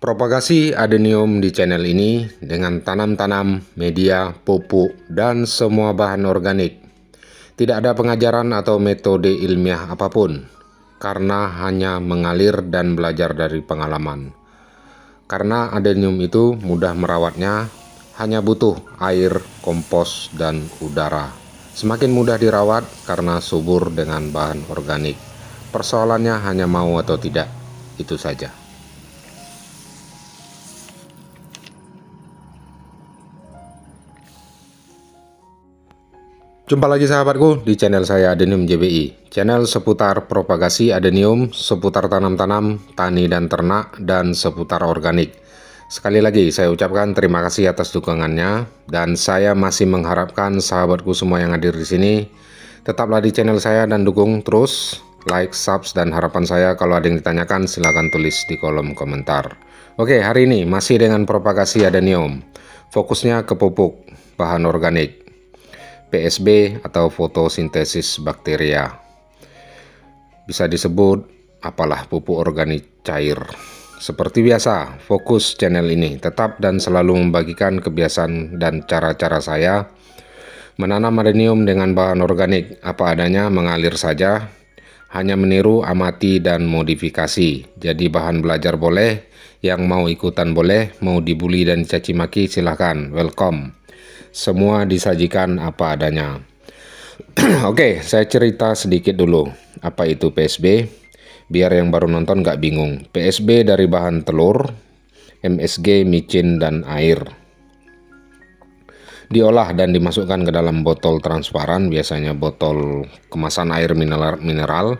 Propagasi adenium di channel ini dengan tanam-tanam, media, pupuk, dan semua bahan organik. Tidak ada pengajaran atau metode ilmiah apapun, karena hanya mengalir dan belajar dari pengalaman. Karena adenium itu mudah merawatnya, hanya butuh air, kompos, dan udara. Semakin mudah dirawat karena subur dengan bahan organik. Persoalannya hanya mau atau tidak, itu saja. Jumpa lagi sahabatku di channel saya Adenium JBI, channel seputar propagasi adenium, seputar tanam-tanam, tani dan ternak, dan seputar organik. Sekali lagi saya ucapkan terima kasih atas dukungannya, dan saya masih mengharapkan sahabatku semua yang hadir di sini tetaplah di channel saya dan dukung terus, like, subs, dan harapan saya kalau ada yang ditanyakan silahkan tulis di kolom komentar. Oke, hari ini masih dengan propagasi adenium, fokusnya ke pupuk bahan organik. PSB atau fotosintesis bakteria, bisa disebut apalah pupuk organik cair. Seperti biasa, fokus channel ini tetap dan selalu membagikan kebiasaan dan cara-cara saya menanam adenium dengan bahan organik apa adanya, mengalir saja, hanya meniru, amati, dan modifikasi. Jadi bahan belajar boleh, yang mau ikutan boleh, mau dibully dan dicaci maki silahkan, welcome. Semua disajikan apa adanya. Oke, saya cerita sedikit dulu apa itu PSB, biar yang baru nonton nggak bingung. PSB dari bahan telur, MSG, micin, dan air. Diolah dan dimasukkan ke dalam botol transparan, biasanya botol kemasan air mineral.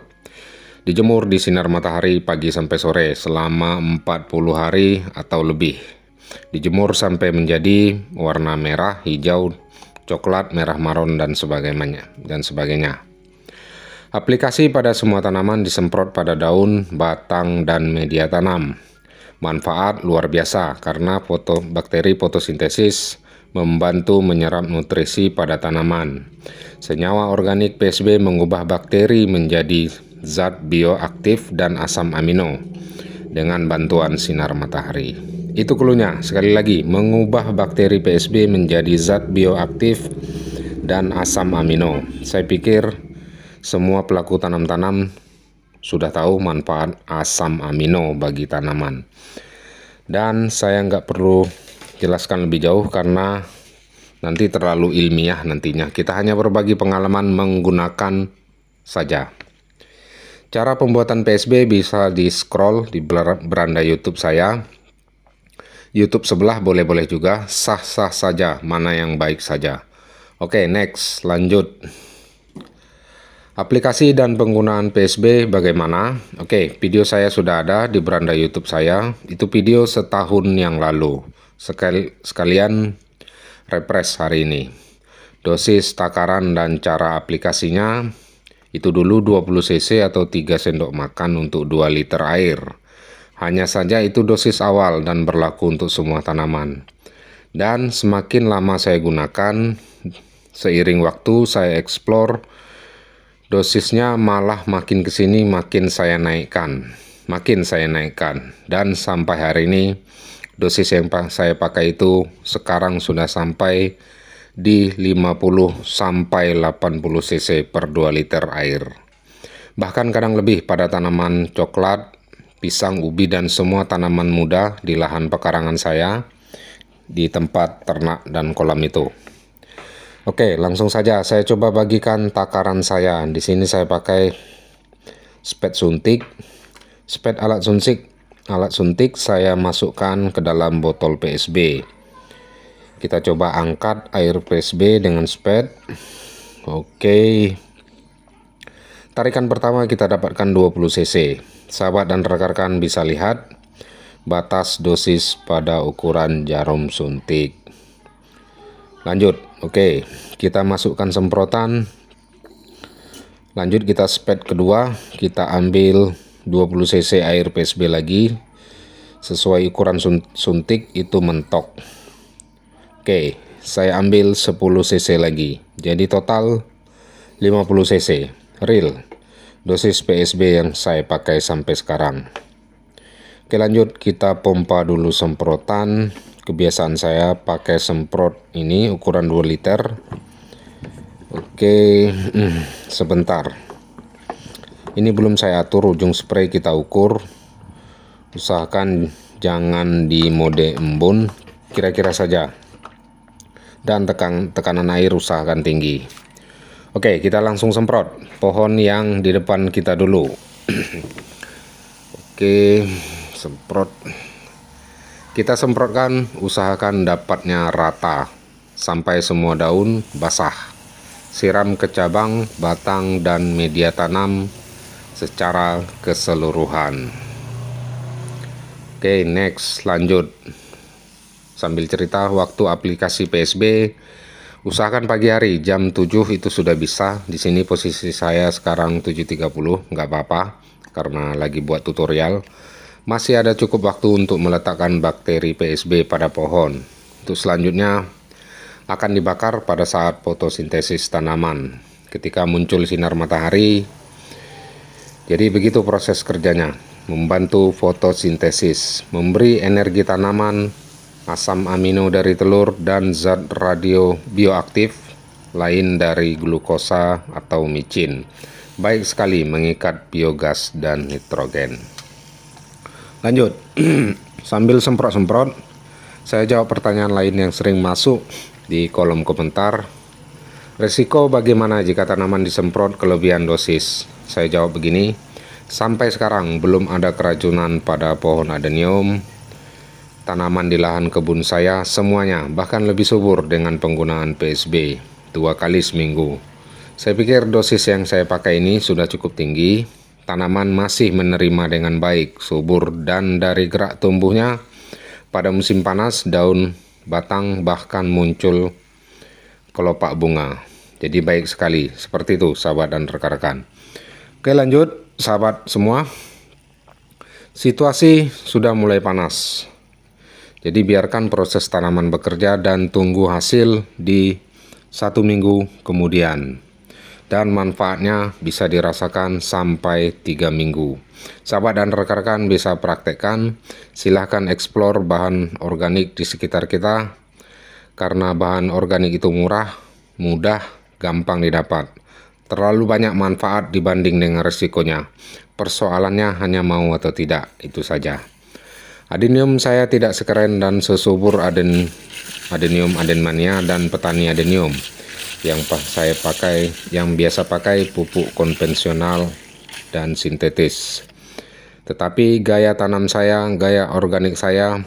Dijemur di sinar matahari pagi sampai sore selama 40 hari atau lebih. Dijemur sampai menjadi warna merah, hijau, coklat, merah maron, dan sebagainya. Aplikasi pada semua tanaman, disemprot pada daun, batang, dan media tanam. Manfaat luar biasa karena bakteri fotosintesis membantu menyerap nutrisi pada tanaman. Senyawa organik PSB mengubah bakteri menjadi zat bioaktif dan asam amino dengan bantuan sinar matahari. Itu cluenya, sekali lagi, mengubah bakteri PSB menjadi zat bioaktif dan asam amino. Saya pikir semua pelaku tanam-tanam sudah tahu manfaat asam amino bagi tanaman. Dan saya nggak perlu jelaskan lebih jauh karena nanti terlalu ilmiah nantinya. Kita hanya berbagi pengalaman menggunakan saja. Cara pembuatan PSB bisa di-scroll di beranda YouTube saya. YouTube sebelah boleh-boleh juga, sah-sah saja, mana yang baik saja. Oke, next, lanjut. Aplikasi dan penggunaan PSB bagaimana? Oke, video saya sudah ada di beranda YouTube saya. Itu video setahun yang lalu. Sekalian refresh hari ini. Dosis, takaran, dan cara aplikasinya itu dulu 20 cc atau 3 sendok makan untuk 2 liter air. Hanya saja itu dosis awal dan berlaku untuk semua tanaman. Dan semakin lama saya gunakan, seiring waktu saya explore, dosisnya malah makin kesini makin saya naikkan. Dan sampai hari ini, dosis yang saya pakai itu sekarang sudah sampai di 50 sampai 80 cc per 2 liter air. Bahkan kadang lebih pada tanaman coklat, pisang, ubi, dan semua tanaman muda di lahan pekarangan saya di tempat ternak dan kolam itu. Oke, langsung saja saya coba bagikan takaran saya. Di sini saya pakai spet suntik. Spet alat suntik saya masukkan ke dalam botol PSB. Kita coba angkat air PSB dengan spet. Oke. Tarikan pertama kita dapatkan 20 cc. Sahabat dan rekan-rekan bisa lihat batas dosis pada ukuran jarum suntik. Lanjut, oke, kita masukkan semprotan. Lanjut kita spet kedua, kita ambil 20 cc air PSB lagi. Sesuai ukuran suntik itu mentok. Oke, saya ambil 10 cc lagi. Jadi total 50 cc. Real dosis PSB yang saya pakai sampai sekarang. Oke, lanjut, kita pompa dulu semprotan. Kebiasaan saya pakai semprot ini ukuran 2 liter. Oke, sebentar. Ini belum saya atur ujung spray, kita ukur. Usahakan jangan di mode embun, kira-kira saja. Dan tekanan air usahakan tinggi. Oke, kita langsung semprot pohon yang di depan kita dulu. Oke, semprot. Kita semprotkan, usahakan dapatnya rata sampai semua daun basah. Siram ke cabang, batang, dan media tanam secara keseluruhan. Oke, next, lanjut. Sambil cerita, waktu aplikasi PSB, usahakan pagi hari jam 7 itu sudah bisa. Di sini posisi saya sekarang 7.30, nggak apa-apa karena lagi buat tutorial. Masih ada cukup waktu untuk meletakkan bakteri PSB pada pohon. Untuk selanjutnya akan dibakar pada saat fotosintesis tanaman ketika muncul sinar matahari. Jadi begitu proses kerjanya, membantu fotosintesis, memberi energi tanaman, asam amino dari telur, dan zat radio bioaktif lain dari glukosa atau micin. Baik sekali mengikat biogas dan nitrogen. Lanjut, sambil semprot-semprot, saya jawab pertanyaan lain yang sering masuk di kolom komentar. Resiko bagaimana jika tanaman disemprot kelebihan dosis? Saya jawab begini, sampai sekarang belum ada keracunan pada pohon adenium. Tanaman di lahan kebun saya semuanya bahkan lebih subur dengan penggunaan PSB 2 kali seminggu. Saya pikir dosis yang saya pakai ini sudah cukup tinggi. Tanaman masih menerima dengan baik, subur, dan dari gerak tumbuhnya pada musim panas, daun, batang, bahkan muncul kelopak bunga. Jadi baik sekali, seperti itu sahabat dan rekan-rekan. Oke, lanjut sahabat semua. Situasi sudah mulai panas. Jadi biarkan proses tanaman bekerja dan tunggu hasil di 1 minggu kemudian. Dan manfaatnya bisa dirasakan sampai 3 minggu. Sahabat dan rekan-rekan bisa praktekkan. Silahkan eksplor bahan organik di sekitar kita. Karena bahan organik itu murah, mudah, gampang didapat. Terlalu banyak manfaat dibanding dengan resikonya. Persoalannya hanya mau atau tidak, itu saja. Adenium saya tidak sekeren dan sesubur adenium adenmania dan petani adenium. Yang biasa pakai pupuk konvensional dan sintetis. Tetapi gaya tanam saya, gaya organik saya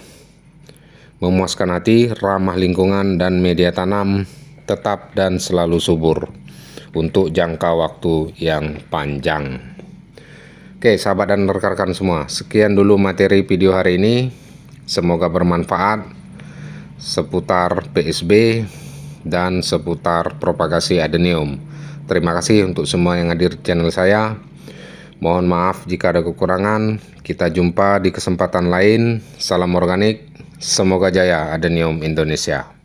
memuaskan hati, ramah lingkungan, dan media tanam tetap dan selalu subur untuk jangka waktu yang panjang. Oke sahabat dan rekan-rekan semua, sekian dulu materi video hari ini. Semoga bermanfaat seputar PSB dan seputar propagasi adenium. Terima kasih untuk semua yang hadir di channel saya. Mohon maaf jika ada kekurangan. Kita jumpa di kesempatan lain. Salam organik. Semoga jaya adenium Indonesia.